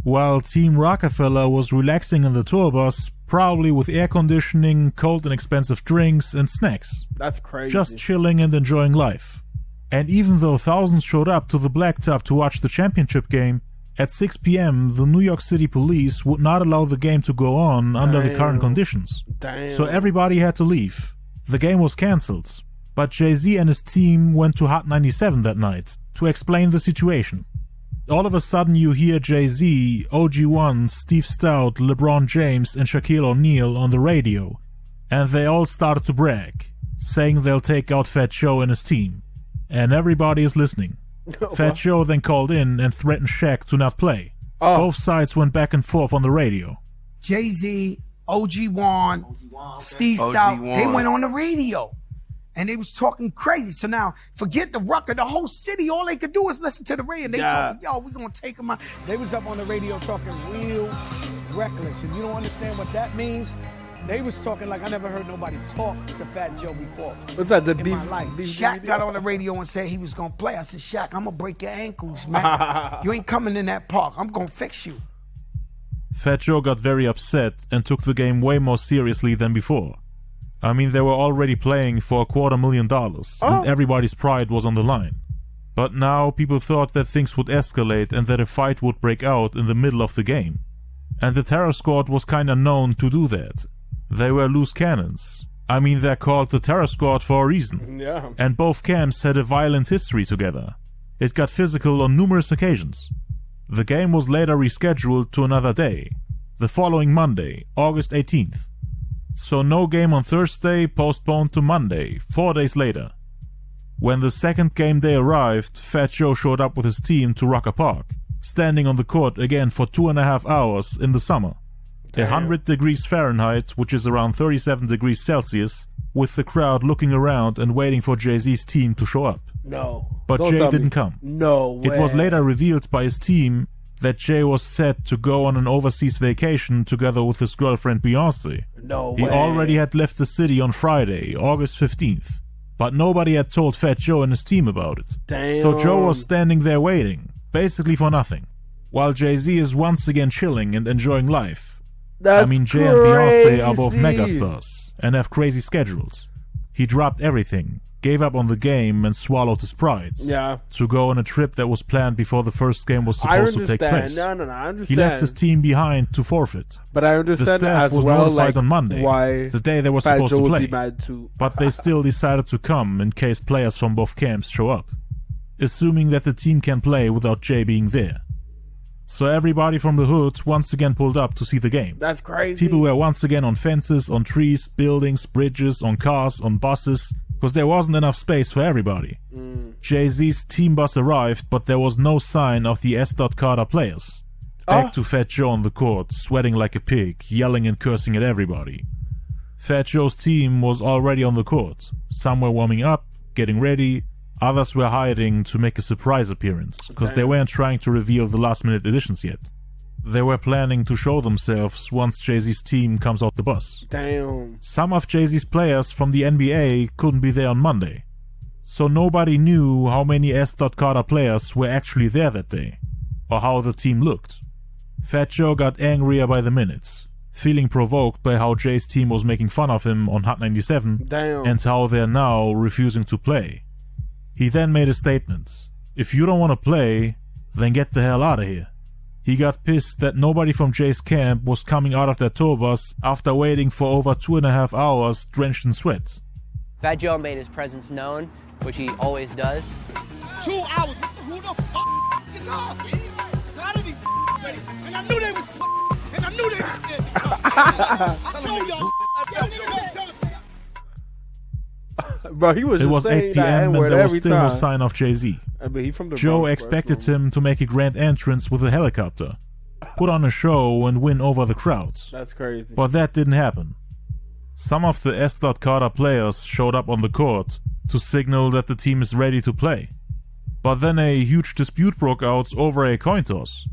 while Team Rockefeller was relaxing in the tour bus, probably with air conditioning, cold and expensive drinks and snacks. That's crazy. Just chilling and enjoying life. And even though thousands showed up to the Blacktop to watch the championship game, at 6 p.m., the New York City police would not allow the game to go on under the current conditions. So everybody had to leave. The game was cancelled. But Jay-Z and his team went to Hot 97 that night to explain the situation. All of a sudden you hear Jay-Z, OG1, Steve Stout, LeBron James and Shaquille O'Neal on the radio. And they all started to brag, saying they'll take out Fat Joe and his team. And everybody is listening. Fat Joe then called in and threatened Shaq to not play. Both sides went back and forth on the radio. Jay-Z, OG1, Steve Stout, they went on the radio. And they was talking crazy. So now, forget the Rucker, the whole city, all they could do is listen to the radio. And they talking, yo, we gonna take them out. They was up on the radio talking real reckless. If you don't understand what that means, they was talking like I never heard nobody talk to Fat Joe before. What's that, the in beef? My life. Shaq got on the radio and said he was gonna play. I said, Shaq, I'm gonna break your ankles, man. You ain't coming in that park. I'm gonna fix you. Fat Joe got very upset and took the game way more seriously than before. I mean, they were already playing for $250,000 and everybody's pride was on the line. But now people thought that things would escalate and that a fight would break out in the middle of the game. And the Terror Squad was kinda known to do that. They were loose cannons. I mean, they're called the Terror Squad for a reason. Yeah. And both camps had a violent history together. It got physical on numerous occasions. The game was later rescheduled to another day, the following Monday, August 18th. So no game on Thursday, postponed to Monday, 4 days later. When the second game day arrived, Fat Joe showed up with his team to Rocker Park, standing on the court again for 2.5 hours in the summer. 100 degrees Fahrenheit, which is around 37 degrees Celsius, with the crowd looking around and waiting for Jay-Z's team to show up. No. But Don't Jay tell didn't me. come. No way. It was later revealed by his team that Jay was set to go on an overseas vacation together with his girlfriend Beyonce. No He way. already had left the city on Friday, August 15th. But nobody had told Fat Joe and his team about it. Damn. So Joe was standing there waiting, basically for nothing, while Jay-Z is once again chilling and enjoying life. That's I mean, Jay and Beyonce are both megastars and have crazy schedules. He dropped everything, gave up on the game and swallowed his pride. Yeah. To go on a trip that was planned before the first game was supposed to take place. No, I understand. He left his team behind to forfeit. But I understand the staff as was well, notified like, on Monday, why the day they were Fat supposed Joe to would play. be mad too. But they still decided to come in case players from both camps show up, assuming that the team can play without Jay being there. So everybody from the hood once again pulled up to see the game. That's crazy. People were once again on fences, on trees, buildings, bridges, on cars, on buses, because there wasn't enough space for everybody. Jay-Z's team bus arrived, but there was no sign of the S. Carter players. Back to Fat Joe on the court, sweating like a pig, yelling and cursing at everybody. Fat Joe's team was already on the court. Some were warming up, getting ready. Others were hiding to make a surprise appearance, because they weren't trying to reveal the last-minute additions yet. They were planning to show themselves once Jay-Z's team comes out the bus. Damn. Some of Jay-Z's players from the NBA couldn't be there on Monday, so nobody knew how many S. Carter players were actually there that day, or how the team looked. Fat Joe got angrier by the minute, feeling provoked by how Jay's team was making fun of him on Hot 97 Damn. and how they're now refusing to play. He then made a statement. If you don't want to play, then get the hell out of here. He got pissed that nobody from Jay's camp was coming out of their tour bus after waiting for over 2.5 hours drenched in sweat. Fat Joe made his presence known, which he always does. 2 hours. Who the fuck is off? So I didn't be ready. And I knew they was and I knew they was scared to talk. I told y'all. Bro, he was It just was saying 8 p.m. and there was still no time. sign of Jay-Z. I mean, he from the Joe Bronx, expected him to make a grand entrance with a helicopter, put on a show and win over the crowds. That's crazy. But that didn't happen. Some of the S. Carter players showed up on the court to signal that the team is ready to play. But then a huge dispute broke out over a coin toss.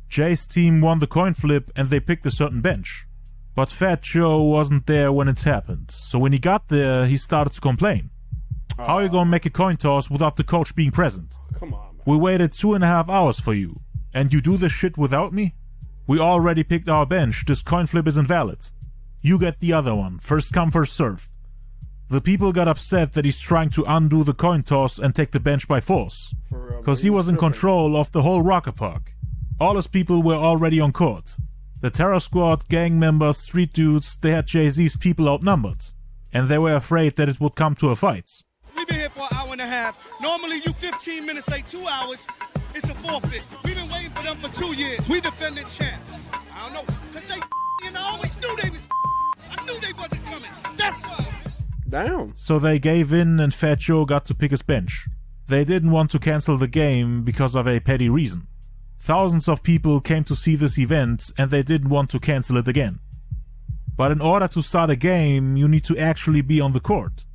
Jay's team won the coin flip and they picked a certain bench. But Fat Joe wasn't there when it happened, so when he got there, he started to complain. How are you gonna make a coin toss without the coach being present? Come on, man. We waited 2.5 hours for you, and you do this shit without me? We already picked our bench, this coin flip is invalid. You get the other one, first come first served. The people got upset that he's trying to undo the coin toss and take the bench by force, because he was in control of the whole Rocker Park. All his people were already on court. The Terror Squad, gang members, street dudes, they had Jay-Z's people outnumbered, and they were afraid that it would come to a fight. We've been here for an hour and a half. Normally you 15 minutes late, 2 hours, it's a forfeit. We've been waiting for them for 2 years. We defended champs. I don't know, because they and I always knew they was I knew they wasn't coming. That's why. Damn. So they gave in and Fat Joe got to pick his bench. They didn't want to cancel the game because of a petty reason. Thousands of people came to see this event and they didn't want to cancel it again. But in order to start a game, you need to actually be on the court.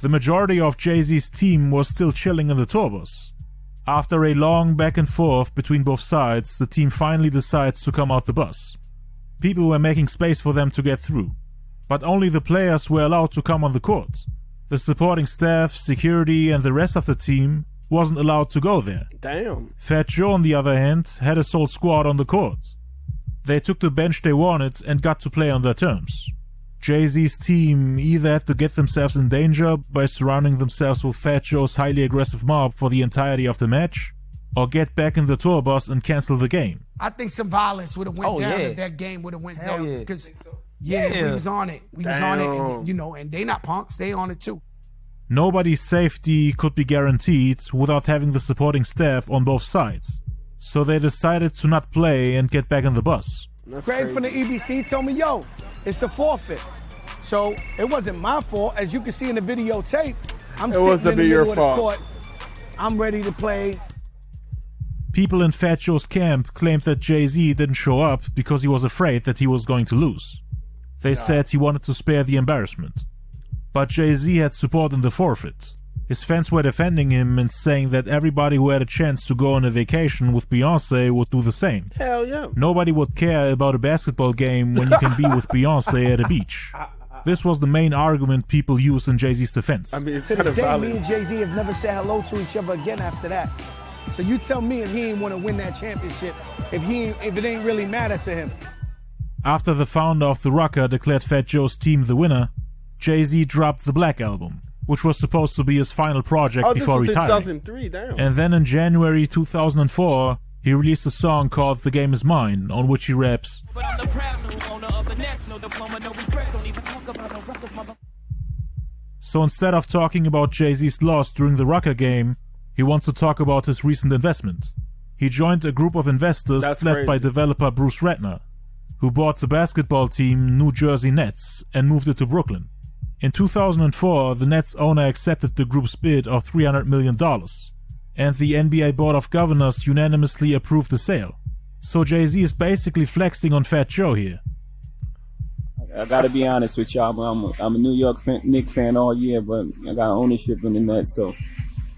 The majority of Jay-Z's team was still chilling in the tour bus. After a long back and forth between both sides, the team finally decides to come out the bus. People were making space for them to get through, but only the players were allowed to come on the court. The supporting staff, security, and the rest of the team wasn't allowed to go there. Damn. Fat Joe, on the other hand, had his whole squad on the court. They took the bench they wanted and got to play on their terms. Jay-Z's team either had to get themselves in danger by surrounding themselves with Fat Joe's highly aggressive mob for the entirety of the match, or get back in the tour bus and cancel the game. I think some violence would have went down if that game would have went down. Because Yeah, we was on it. We was on it, and, you know, and they not punks. They on it too. Nobody's safety could be guaranteed without having the supporting staff on both sides. So they decided to not play and get back on the bus. Craig from the EBC told me, yo, it's a forfeit. So it wasn't my fault. As you can see in the videotape, I'm sitting in the middle of the court. I'm ready to play. People in Fat Joe's camp claimed that Jay-Z didn't show up because he was afraid that he was going to lose. They said he wanted to spare the embarrassment. But Jay-Z had support in the forfeit. His fans were defending him and saying that everybody who had a chance to go on a vacation with Beyonce would do the same. Hell yeah. Nobody would care about a basketball game when you can be with Beyonce at a beach. This was the main argument people used in Jay-Z's defense. I mean, it's to kind this of day, valid. me and Jay-Z have never said hello to each other again after that. So you tell me if he ain't want to win that championship, if it ain't really matter to him. After the founder of the Rucker declared Fat Joe's team the winner, Jay-Z dropped the Black Album, which was supposed to be his final project before retiring. 2003, damn. And then in January 2004, he released a song called The Game Is Mine, on which he raps, So instead of talking about Jay-Z's loss during the Rucker game, he wants to talk about his recent investment. He joined a group of investors led by developer Bruce Ratner, who bought the basketball team New Jersey Nets and moved it to Brooklyn. In 2004, the Nets owner accepted the group's bid of $300 million, and the NBA Board of Governors unanimously approved the sale. So Jay-Z is basically flexing on Fat Joe here. I gotta be honest with y'all, I'm a New York Knicks fan all year, but I got ownership in the Nets, so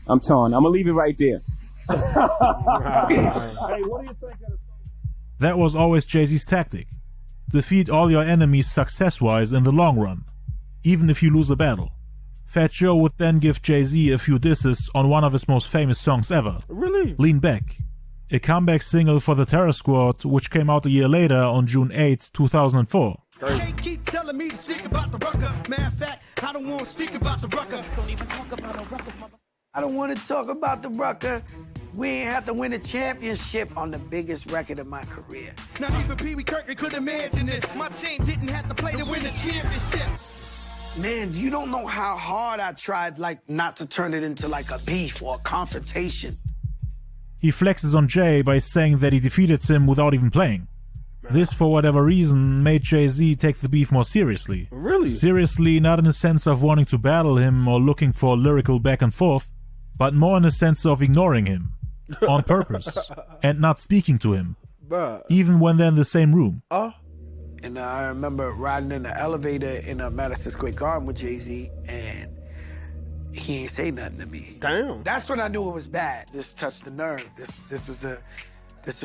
I'm torn. I'm gonna leave it right there. Hey, what do you think of That was always Jay-Z's tactic. Defeat all your enemies success-wise in the long run, even if you lose a battle. Fat Joe would then give Jay-Z a few disses on one of his most famous songs ever. Really? Lean Back, a comeback single for the Terror Squad, which came out a year later on June 8, 2004. Can't keep telling me to speak about the Rucker. Matter of fact, I don't want to speak about the Rucker. Don't even talk about the Ruckers, mother. I don't want to talk about the Rucker. We ain't have to win a championship on the biggest record of my career. Not even Pee Wee Kirkland could imagine this. My team didn't have to play to win the championship. Man, you don't know how hard I tried, like, not to turn it into like a beef or a confrontation. He flexes on Jay by saying that he defeated him without even playing. This, for whatever reason, made Jay-Z take the beef more seriously. Really? Seriously, not in the sense of wanting to battle him or looking for lyrical back and forth, but more in the sense of ignoring him, on purpose, and not speaking to him, even when they're in the same room. And I remember riding in the elevator in Madison Square Garden with Jay-Z, and he ain't say nothing to me. Damn. That's when I knew it was bad. This touched the nerve. This was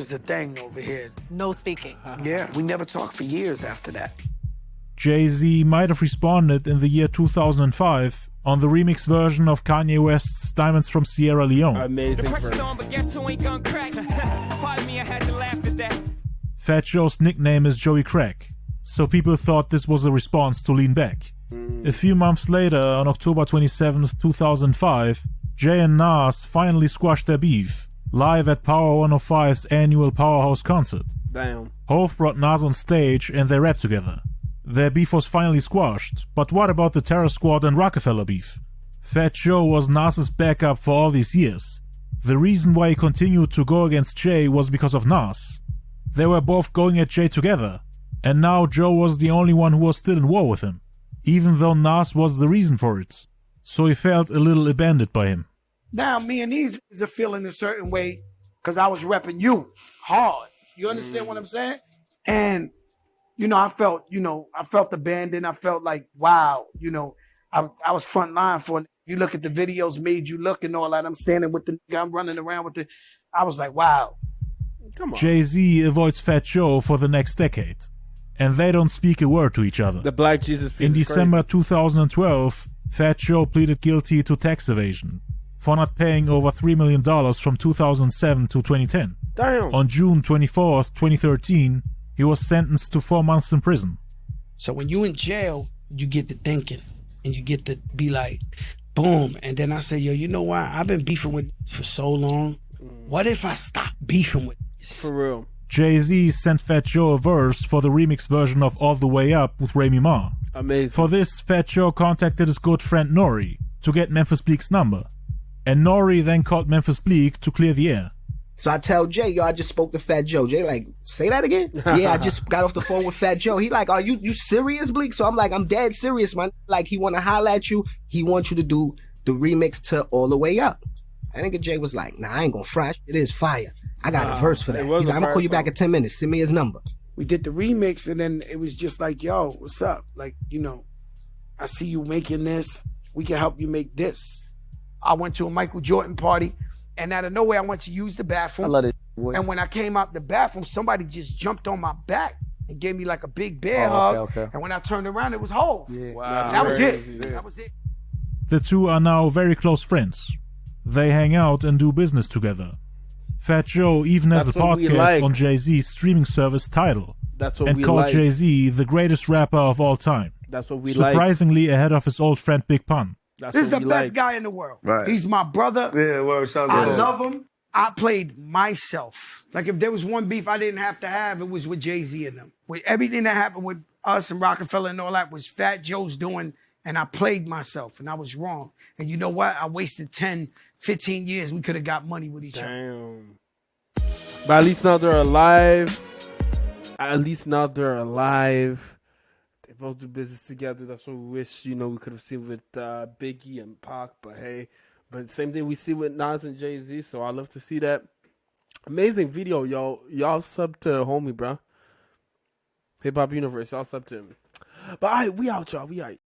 the thing over here. No speaking. Yeah, we never talked for years after that. Jay-Z might have responded in the year 2005 on the remix version of Kanye West's Diamonds from Sierra Leone. Amazing. Fat Joe's nickname is Joey Crack, so people thought this was a response to Lean Back. A few months later, on October 27, 2005, Jay and Nas finally squashed their beef, live at Power 105's annual Powerhouse concert. Damn. Hov brought Nas on stage and they rapped together. Their beef was finally squashed, but what about the Terror Squad and Rockefeller beef? Fat Joe was Nas's backup for all these years. The reason why he continued to go against Jay was because of Nas. They were both going at Jay together, and now Joe was the only one who was still in war with him, even though Nas was the reason for it. So he felt a little abandoned by him. Now me and these are feeling a certain way because I was repping you hard. You understand what I'm saying? And you know, I felt abandoned. I felt like, wow, you know, I was front line for it. You look at the videos, Made You Look and all that. I'm standing with the guy, I'm running around with the, I was like, wow. Come on. Jay-Z avoids Fat Joe for the next decade, and they don't speak a word to each other. The Black Jesus piece In is December crazy. 2012, Fat Joe pleaded guilty to tax evasion for not paying over $3 million from 2007 to 2010. Damn. On June 24th, 2013, he was sentenced to 4 months in prison. So when you in jail, you get to thinking and you get to be like, boom. And then I say, yo, you know what? I've been beefing with for so long. What if I stop beefing with this? For real. Jay-Z sent Fat Joe a verse for the remix version of All the Way Up with Remy Ma. Amazing. For this, Fat Joe contacted his good friend Nori to get Memphis Bleek's number. And Nori then called Memphis Bleek to clear the air. So I tell Jay, yo, I just spoke to Fat Joe. Jay like, say that again? Yeah, I just got off the phone with Fat Joe. He like, are you serious, Bleek? So I'm like, I'm dead serious, man. Like, he want to holler at you. He wants you to do the remix to All the Way Up. I think Jay was like, nah, I ain't gonna fry. It is fire. I got a verse for that. He's like, I'm gonna call you back in 10 minutes. Send me his number. We did the remix, and then it was just like, yo, what's up? Like, you know, I see you making this. We can help you make this. I went to a Michael Jordan party. And out of nowhere, I went to use the bathroom. I love it. And when I came out the bathroom, somebody just jumped on my back and gave me like a big bear hug. Okay. And when I turned around, it was Hov. Yeah. Wow. That was it. That was it. The two are now very close friends. They hang out and do business together. Fat Joe even has a podcast on Jay-Z's streaming service Tidal. That's what and we called like. Jay-Z the greatest rapper of all time. That's what we like. Surprisingly ahead of his old friend Big Pun. This is the best guy in the world. Right. He's my brother. Yeah, well, I love him. I played myself. Like, if there was one beef I didn't have to have, it was with Jay-Z and them. With everything that happened with us and Rockefeller and all that was Fat Joe's doing, and I played myself, and I was wrong. And you know what? I wasted 10, 15 years. We could have got money with each other. But at least now they're alive. They both do business together. That's what we wish, we could have seen with Biggie and Pac. But hey, same thing we see with Nas and Jay-Z. So I love to see that. Amazing video, yo. Y'all sub to homie, bro. Hip Hop Universe, y'all sub to him. But all right, we out, y'all. We out.